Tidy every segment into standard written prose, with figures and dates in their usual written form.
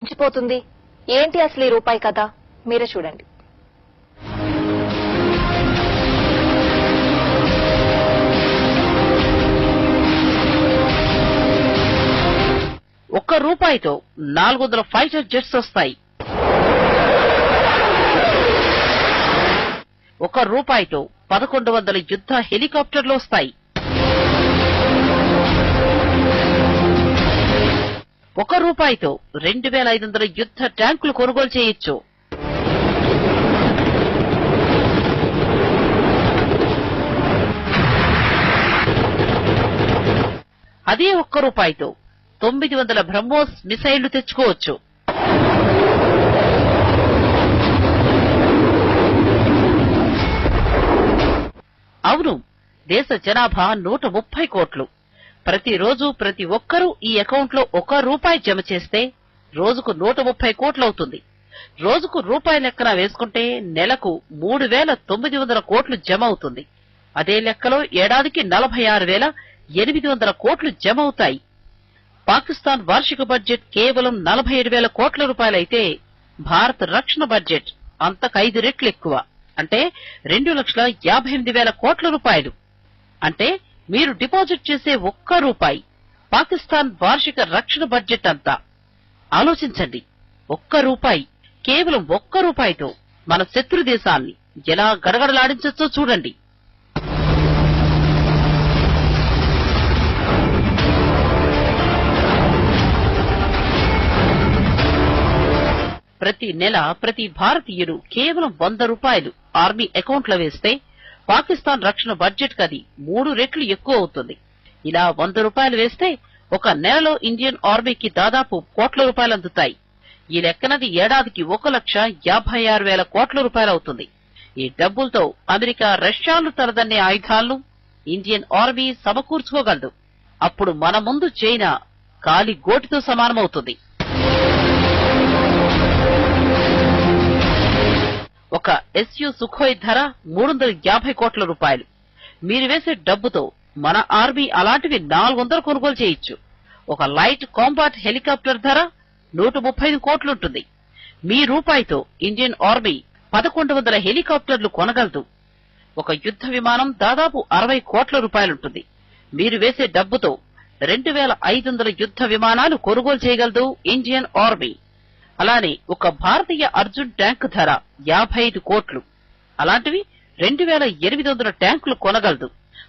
మించిపోతుంది. ఏంటి అసలు ఈ రూపాయి కథ? మీరే చూడండి. ఒక్క రూపాయితో 400 ఫైటర్ జెట్స్ వస్తాయి. ఒక్క రూపాయితో 1100 యుద్ధ హెలికాప్టర్లు వస్తాయి. ఒక్క రూపాయితో 2500 యుద్ధ ట్యాంకులు కొనుగోలు చేయొచ్చు. అదే ఒక్క రూపాయితో 900 బ్రహ్మోస్ మిసైళ్లు తెచ్చుకోవచ్చు. అవును, దేశ జనాభా 130 కోట్లు. ప్రతిరోజు ప్రతి ఒక్కరూ ఈ అకౌంట్లో ₹1 జమ చేస్తే రోజుకు 130 కోట్లవుతుంది. రోజుకు రూపాయి లెక్కన వేసుకుంటే నెలకు 3900 కోట్లు జమ అవుతుంది. అదే లెక్కలో ఏడాదికి 46,800 కోట్లు జమ అవుతాయి. పాకిస్తాన్ వార్షిక బడ్జెట్ కేవలం 47,000 కోట్ల రూపాయలైతే భారత రక్షణ బడ్జెట్ అంతకు 5 రెట్లు ఎక్కువ, అంటే 2,58,000 కోట్ల రూపాయలు. అంటే మీరు డిపాజిట్ చేసే ₹1 పాకిస్తాన్ వార్షిక రక్షణ బడ్జెట్ అంతా. ఆలోచించండి, ₹1, కేవలం ₹1తో మన శత్రు దేశాన్ని ఎలా గడగడలాడించొచ్చో చూడండి. ప్రతి నెల ప్రతి భారతీయుడు కేవలం ₹100 ఆర్మీ అకౌంట్లో వేస్తే పాకిస్తాన్ రక్షణ బడ్జెట్ కది 3 రెట్లు ఎక్కువ అవుతుంది. ఇలా ₹100 వేస్తే ఒక నెలలో ఇండియన్ ఆర్మీకి దాదాపు కోట్ల రూపాయలు అందుతాయి. ఈ లెక్కనది ఏడాదికి 1,56,000 కోట్ల రూపాయలు అవుతుంది. ఈ డబ్బులతో అమెరికా రష్యాలు తలదన్నే ఆయుధాలను ఇండియన్ ఆర్మీ సమకూర్చుకోగలదు. అప్పుడు మన ముందు చైనా కాలి గోటితో సమానమవుతుంది. ఒక SU సుఖోయ్ ధర 350 కోట్ల రూపాయలు. మీరు వేసే డబ్బుతో మన ఆర్మీ అలాంటివి 400 కొనుగోలు చేయొచ్చు. ఒక లైట్ కాంబాట్ హెలికాప్టర్ ధర 135 కోట్లుంటుంది. మీ రూపాయితో ఇండియన్ ఆర్మీ 1100 హెలికాప్టర్లు కొనగలదు. ఒక యుద్ధ విమానం దాదాపు 60 కోట్ల రూపాయలుంటుంది. మీరు వేసే డబ్బుతో 2500 యుద్ధ విమానాలు కొనుగోలు చేయగలదు ఇండియన్ ఆర్మీ. అలానే ఒక భారతీయ అర్జున్ ట్యాంక్ ధర 55 కోట్లు. అలాంటివి 2800 ట్యాంకులు కొనగలదు.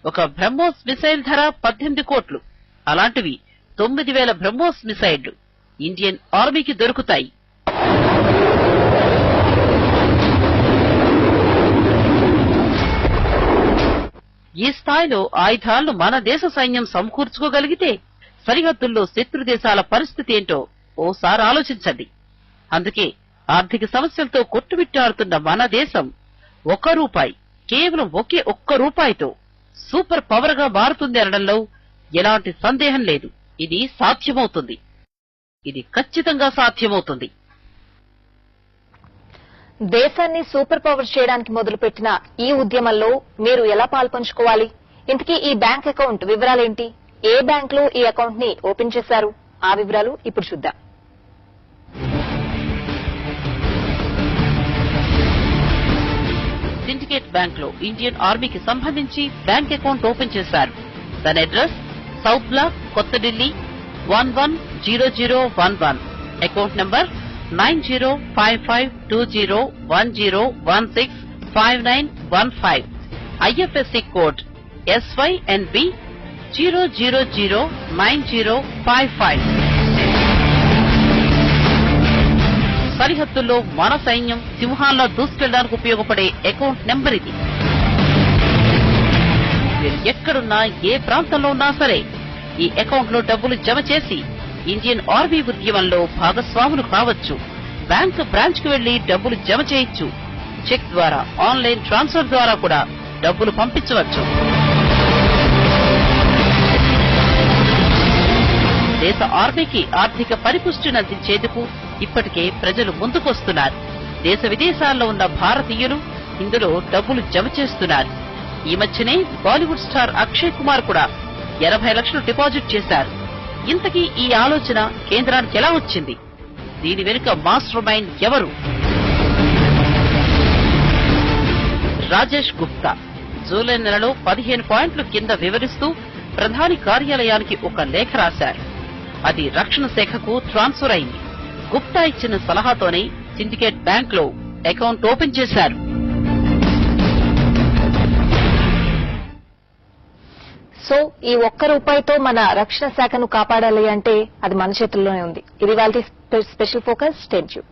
ఒక బ్రహ్మోస్ మిసైల్ ధర 18 కోట్లు. అలాంటివి 9000 బ్రహ్మోస్ మిసైళ్లు ఇండియన్ ఆర్మీకి దొరుకుతాయి. ఈ స్థాయిలో ఆయుధాలను మన దేశ సైన్యం సమకూర్చుకోగలిగితే సరిహద్దుల్లో శత్రు దేశాల పరిస్థితి ఏంటో ఓసారి ఆలోచించండి. అందుకే ఆర్థిక సమస్యలతో కొట్టుమిట్టాడుతున్న మన దేశం ₹1, కేవలం ఒక్క రూపాయితో సూపర్ పవర్ గా మారుతుంది అనడంలో ఎలాంటి సందేహం లేదు. ఇది సాధ్యమవుతుంది. ఇది ఖచ్చితంగా సాధ్యమవుతుంది. దేశాన్ని సూపర్ పవర్ చేయడానికి మొదలుపెట్టిన ఈ ఉద్యమంలో మీరు ఎలా పాల్పంచుకోవాలి? ఇంతకీ ఈ బ్యాంక్ అకౌంట్ వివరాలేంటి? ఏ బ్యాంక్ లో ఈ అకౌంట్ ని ఓపెన్ చేశారు? ఆ వివరాలు ఇప్పుడు చూద్దాం. సిండికేట్ బ్యాంక్ లో ఇండియన్ ఆర్మీకి సంబంధించి బ్యాంక్ అకౌంట్ ఓపెన్ చేశారు. దాని అడ్రస్ సౌత్ బ్లాక్, కొత్త Delhi 110011. Account number 90552010165915. IFSC code SYNB 0009055. సరిహద్దుల్లో మన సైన్యం సింహాల్లో దూసుకెళ్లడానికి ఉపయోగపడే అకౌంట్ నెంబర్ ఇది. మీరు ఎక్కడున్నా ఏ ప్రాంతంలో ఉన్నా సరే ఈ అకౌంట్ లో డబ్బులు జమ చేసి ఇండియన్ ఆర్మీ ఉద్యమంలో భాగస్వాములు కావచ్చు. బ్యాంక్ బ్రాంచ్ కు వెళ్లి డబ్బులు జమ చేయొచ్చు. చెక్ ద్వారా, ఆన్లైన్ ట్రాన్స్ఫర్ ద్వారా కూడా డబ్బులు పంపించవచ్చు. దేశ ఆర్మీకి ఆర్థిక పరిపుష్టిని అందించేందుకు ఇప్పటికే ప్రజలు ముందుకొస్తున్నారు. దేశ విదేశాల్లో ఉన్న భారతీయులు ఇందులో డబ్బులు జమ చేస్తున్నారు. ఈ మధ్యనే బాలీవుడ్ స్టార్ అక్షయ్ కుమార్ కూడా 80 లక్షలు డిపాజిట్ చేశారు. ఇంతకీ ఈ ఆలోచన కేంద్రానికి ఎలా వచ్చింది? దీని వెనుక మాస్టర్ మైండ్ ఎవరు? రాజేష్ గుప్తా జూలై నెలలో 15 పాయింట్లు కింద వివరిస్తూ ప్రధాని కార్యాలయానికి ఒక లేఖ రాశారు. అది రక్షణ శాఖకు ట్రాన్స్ఫర్ అయింది. గుప్తా ఇచ్చిన సలహాతోనే సిండికేట్ బ్యాంక్ లో అకౌంట్ ఓపెన్ చేశారు. సో ఈ ఒక్క రూపాయితో మన రక్షణ శాఖను కాపాడాలి అంటే అది మన చేతుల్లోనే ఉంది. ఇది వాళ్ళ స్పెషల్ ఫోకస్. Stay tuned.